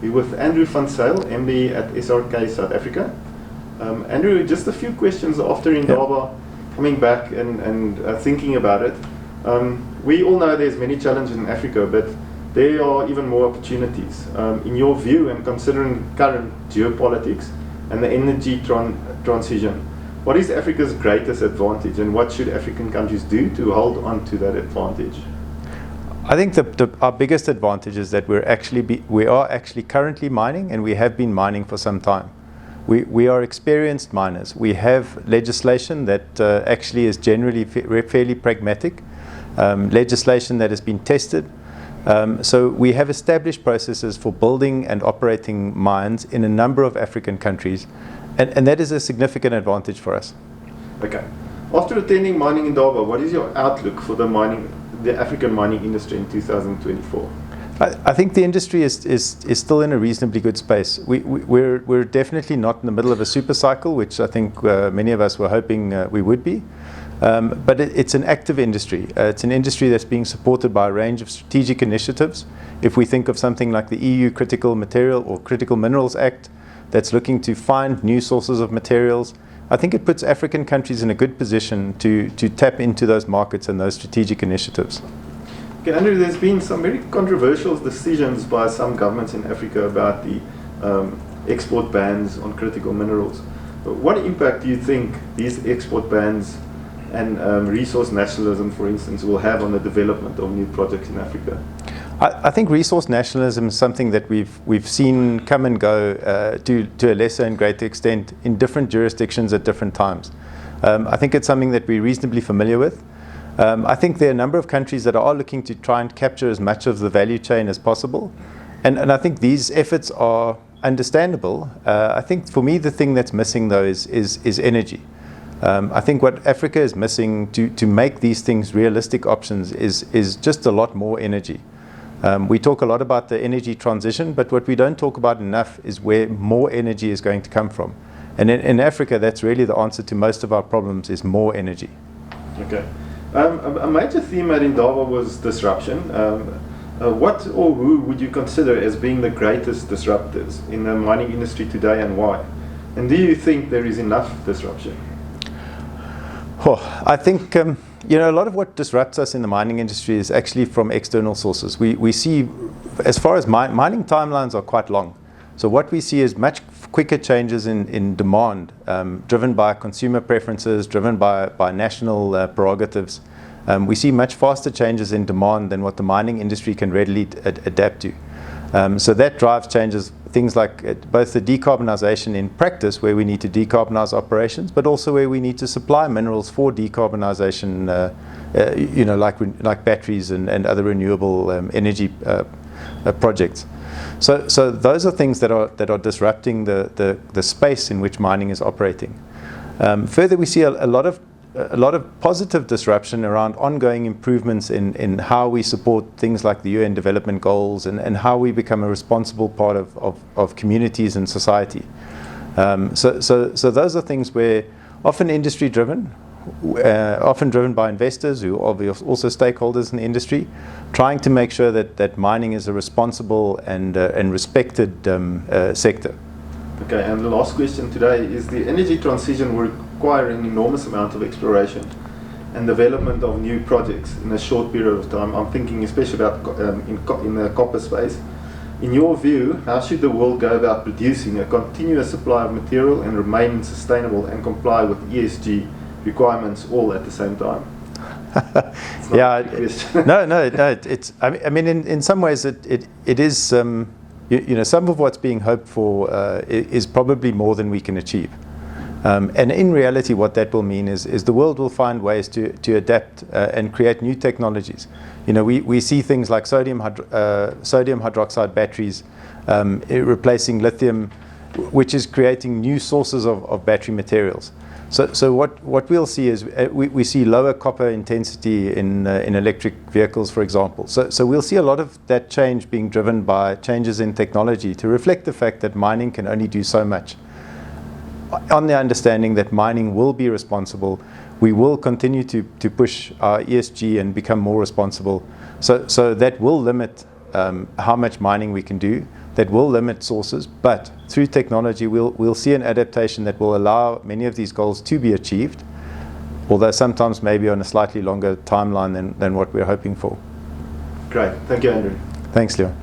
We're with Andrew van Zyl, MD at SRK South Africa. Andrew, just a few questions after Indaba, coming back and thinking about it. We all know there's many challenges in Africa, but there are even more opportunities. In your view, and considering current geopolitics and the energy transition, what is Africa's greatest advantage, and what should African countries do to hold on to that advantage? I think our biggest advantage is that we are actually currently mining, and we have been mining for some time. We are experienced miners. We have legislation that actually is generally fairly pragmatic, legislation that has been tested. So we have established processes for building and operating mines in a number of African countries, and that is a significant advantage for us. Okay. After attending Mining Indaba, what is your outlook for the African mining industry in 2024? I think the industry is still in a reasonably good space. We're definitely not in the middle of a super cycle, which I think many of us were hoping we would be. But it's an active industry. It's an industry that's being supported by a range of strategic initiatives. If we think of something like the EU Critical Material or Critical Minerals Act, that's looking to find new sources of materials, I think it puts African countries in a good position to tap into those markets and those strategic initiatives. Okay, Andrew, there's been some very controversial decisions by some governments in Africa about the export bans on critical minerals. What impact do you think these export bans and resource nationalism, for instance, will have on the development of new projects in Africa? I think resource nationalism is something that we've seen come and go to a lesser and greater extent in different jurisdictions at different times. I think it's something that we're reasonably familiar with. I think there are a number of countries that are looking to try and capture as much of the value chain as possible, and I think these efforts are understandable. I think for me the thing that's missing though is energy. I think what Africa is missing to make these things realistic options is just a lot more energy. We talk a lot about the energy transition, but what we don't talk about enough is where more energy is going to come from. And in Africa, that's really the answer to most of our problems, is more energy. Okay. A major theme at Indaba was disruption. What or who would you consider as being the greatest disruptors in the mining industry today, and why? And do you think there is enough disruption? I think a lot of what disrupts us in the mining industry is actually from external sources. We see, as far as mining timelines are quite long. So what we see is much quicker changes in demand, driven by consumer preferences, driven by national prerogatives. We see much faster changes in demand than what the mining industry can readily adapt to. So that drives changes, things like both the decarbonisation in practice, where we need to decarbonise operations, but also where we need to supply minerals for decarbonisation, like batteries and other renewable energy projects. So those are things that are disrupting the space in which mining is operating. Further, we see a lot of positive disruption around ongoing improvements in how we support things like the UN Development Goals and how we become a responsible part of communities and society. So those are things where often industry driven, often driven by investors who are also stakeholders in the industry, trying to make sure that mining is a responsible and respected sector. Okay, and the last question today is: the energy transition will require an enormous amount of exploration and development of new projects in a short period of time. I'm thinking especially about in the copper space. In your view, how should the world go about producing a continuous supply of material and remain sustainable and comply with ESG requirements all at the same time? Yeah, no. It's. I mean, in some ways, it is. Some of what's being hoped for is probably more than we can achieve. And in reality, what that will mean is the world will find ways to adapt and create new technologies. We see things like sodium hydroxide batteries replacing lithium, which is creating new sources of battery materials. So what we'll see is we see lower copper intensity in electric vehicles, for example. So we'll see a lot of that change being driven by changes in technology to reflect the fact that mining can only do so much. On the understanding that mining will be responsible, we will continue to push our ESG and become more responsible. So that will limit how much mining we can do. that will limit sources, but through technology we'll see an adaptation that will allow many of these goals to be achieved, although sometimes maybe on a slightly longer timeline than what we're hoping for. Great. Thank you, Andrew. Thanks, Leo.